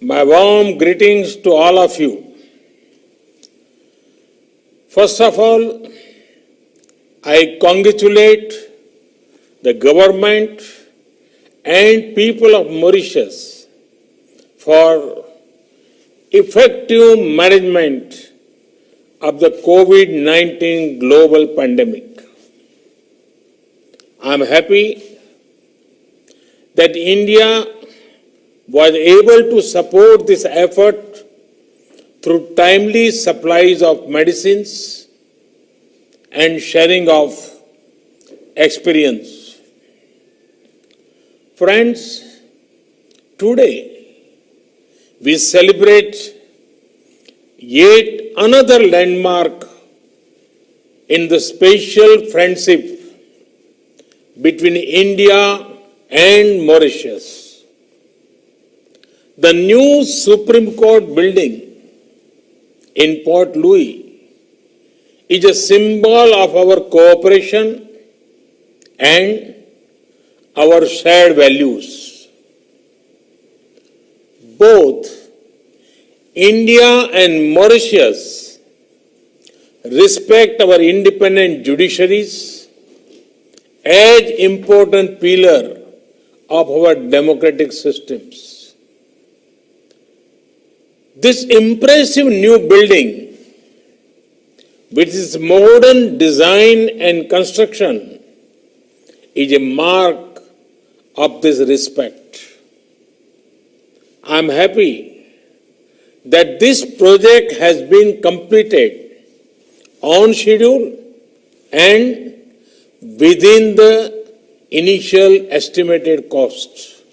My warm greetings to all of you. First of all, I congratulate the government and people of Mauritius for effective management of the COVID-19 global pandemic. I am happy that India was able to support this effort through timely supplies of medicines and sharing of experience. Friends, today we celebrate yet another landmark in the special friendship between India and Mauritius. The new Supreme Court building in Port Louis is a symbol of our cooperation and our shared values. Both India and Mauritius respect our independent judiciaries as important pillar of our democratic systems. This impressive new building, with its modern design and construction, is a mark of this respect. I am happy that this project has been completed on schedule and within the initial estimated cost.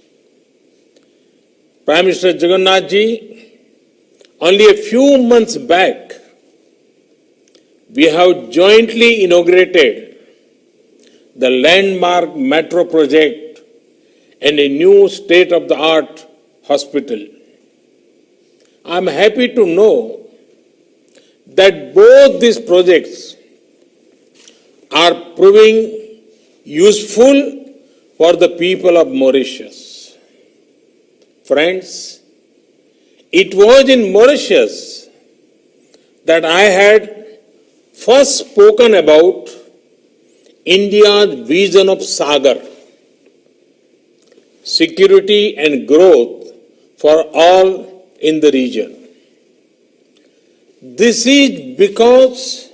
Prime Minister Jagannath Ji, only a few months back, we have jointly inaugurated the landmark metro project and a new state-of-the-art hospital. I am happy to know that both these projects are proving useful for the people of Mauritius. Friends, it was in Mauritius that I had first spoken about India's vision of Sagar, security and growth for all in the region. This is because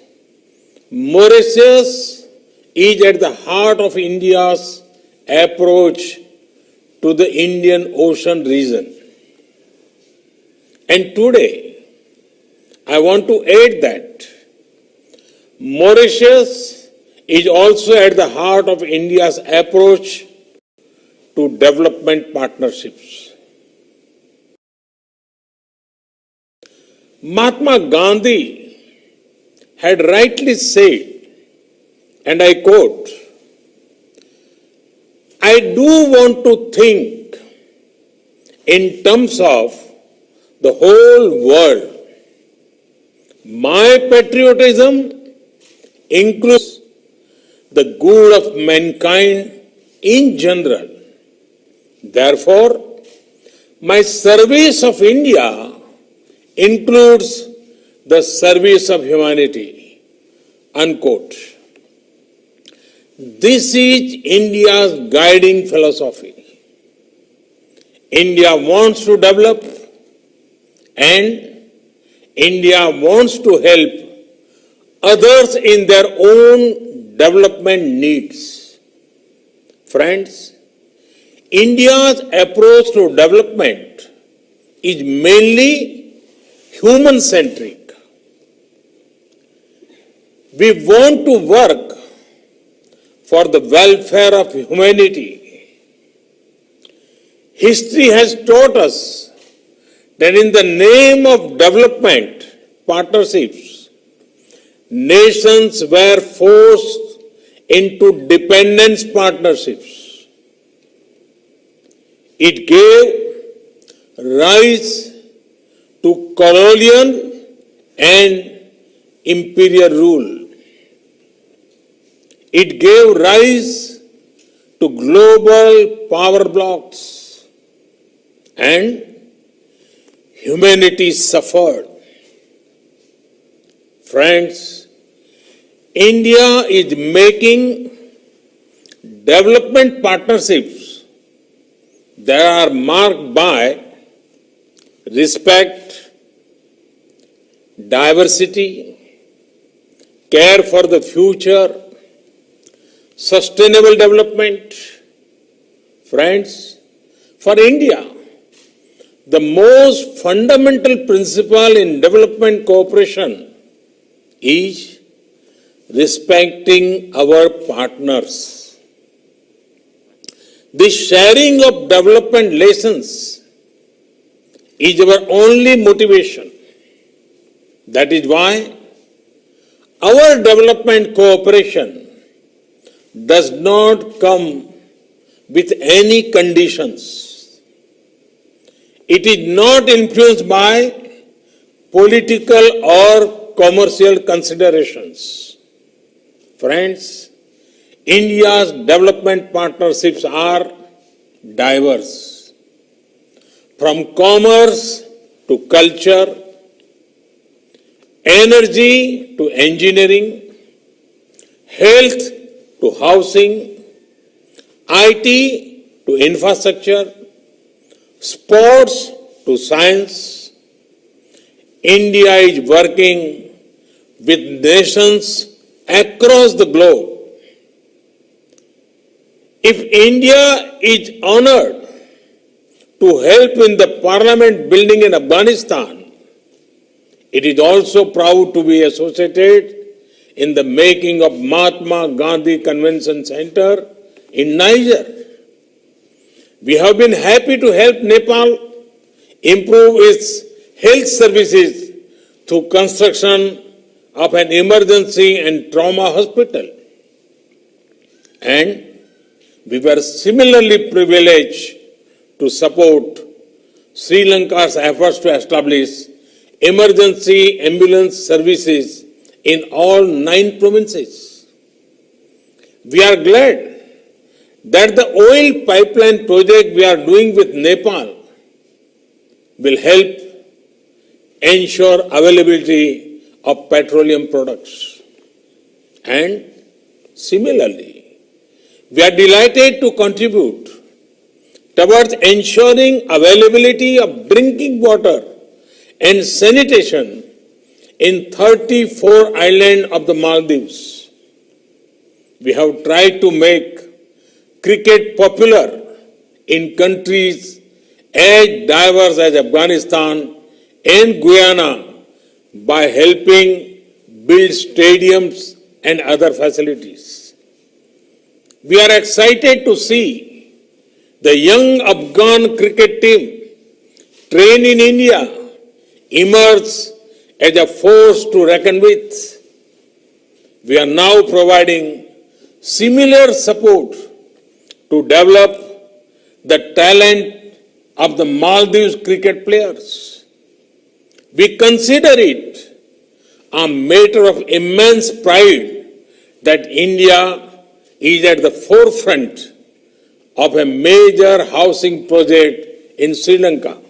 Mauritius is at the heart of India's approach to the Indian Ocean region. And today, I want to add that Mauritius is also at the heart of India's approach to development partnerships. Mahatma Gandhi had rightly said, and I quote, "I do want to think in terms of the whole world. My patriotism includes the good of mankind in general. Therefore, my service of India includes the service of humanity." Unquote. This is India's guiding philosophy. India wants to develop, and India wants to help others in their own development needs. Friends, India's approach to development is mainly human-centric. We want to work for the welfare of humanity. History has taught us that in the name of development partnerships, nations were forced into dependence partnerships. It gave rise to colonial and imperial rule. It gave rise to global power blocks, and humanity suffered. Friends, India is making development partnerships that are marked by respect, diversity, care for the future, sustainable development. Friends, for India, the most fundamental principle in development cooperation is respecting our partners. The sharing of development lessons is our only motivation. That is why our development cooperation does not come with any conditions. It is not influenced by political or commercial considerations. Friends, India's development partnerships are diverse. From commerce to culture, energy to engineering, health to housing, IT to infrastructure, sports to science, India is working with nations across the globe. If India is honored to help in the parliament building in Afghanistan, it is also proud to be associated in the making of Mahatma Gandhi Convention Center in Niger. We have been happy to help Nepal improve its health services through construction of an emergency and trauma hospital. And we were similarly privileged to support Sri Lanka's efforts to establish emergency ambulance services in all 9 provinces. We are glad that the oil pipeline project we are doing with Nepal will help ensure availability of petroleum products. And similarly, we are delighted to contribute towards ensuring availability of drinking water and sanitation in 34 islands of the Maldives. We have tried to make cricket popular in countries as diverse as Afghanistan and Guyana by helping build stadiums and other facilities. We are excited to see the young Afghan cricket team trained in India emerge as a force to reckon with. We are now providing similar support to develop the talent of the Maldives cricket players. We consider it a matter of immense pride that India is at the forefront of a major housing project in Sri Lanka.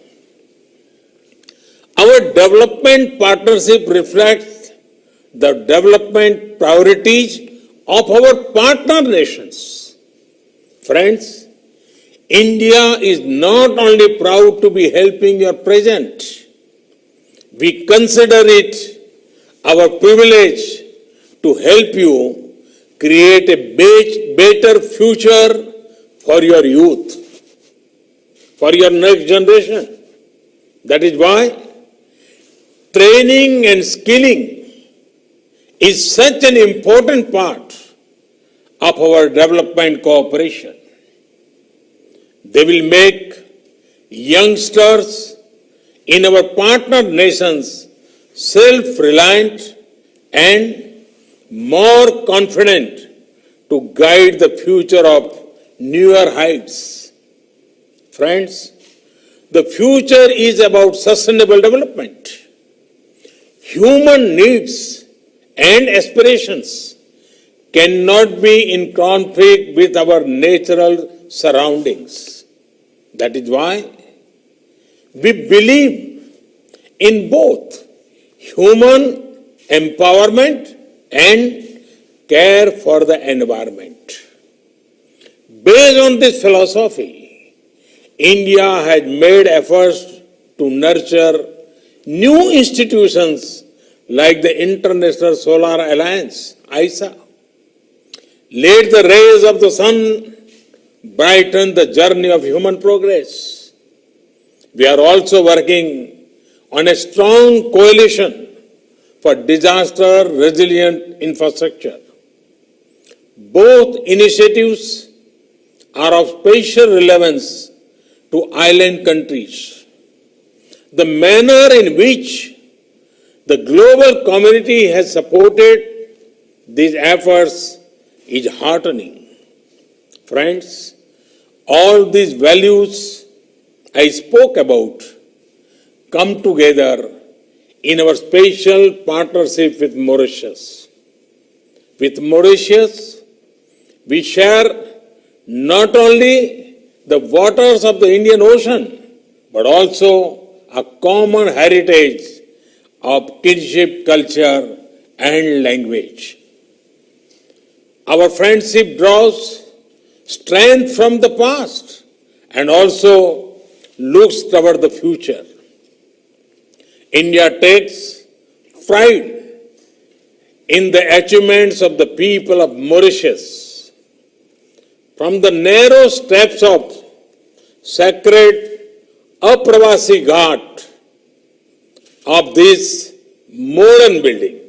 Our development partnership reflects the development priorities of our partner nations. Friends, India is not only proud to be helping your present, we consider it our privilege to help you create a better future for your youth, for your next generation. That is why training and skilling is such an important part of our development cooperation. They will make youngsters in our partner nations self-reliant and more confident to guide the future of newer heights. Friends, the future is about sustainable development. Human needs and aspirations cannot be in conflict with our natural surroundings. That is why we believe in both human empowerment and care for the environment. Based on this philosophy, India has made efforts to nurture new institutions like the International Solar Alliance, ISA. Let the rays of the sun brighten the journey of human progress. We are also working on a strong coalition for disaster resilient infrastructure. Both initiatives are of special relevance to island countries. The manner in which the global community has supported these efforts is heartening. Friends, all these values I spoke about come together in our special partnership with Mauritius. With Mauritius, we share not only the waters of the Indian Ocean, but also a common heritage of kinship, culture, and language. Our friendship draws strength from the past and also looks toward the future. India takes pride in the achievements of the people of Mauritius. From the narrow steps of sacred Apravasi Ghat of this modern building,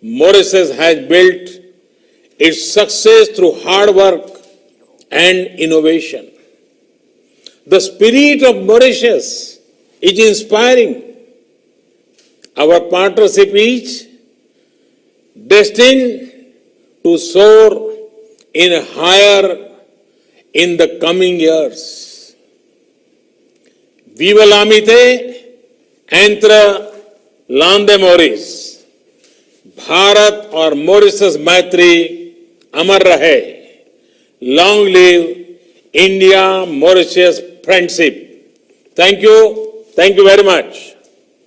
Mauritius has built its success through hard work and innovation. The spirit of Mauritius is inspiring. Our partnership is destined to soar in higher in the coming years. Viva l'amitié entre l'Inde Maurice. Bharat और Mauritius मैत्री अमर रहे. Long live India Mauritius friendship. Thank you very much.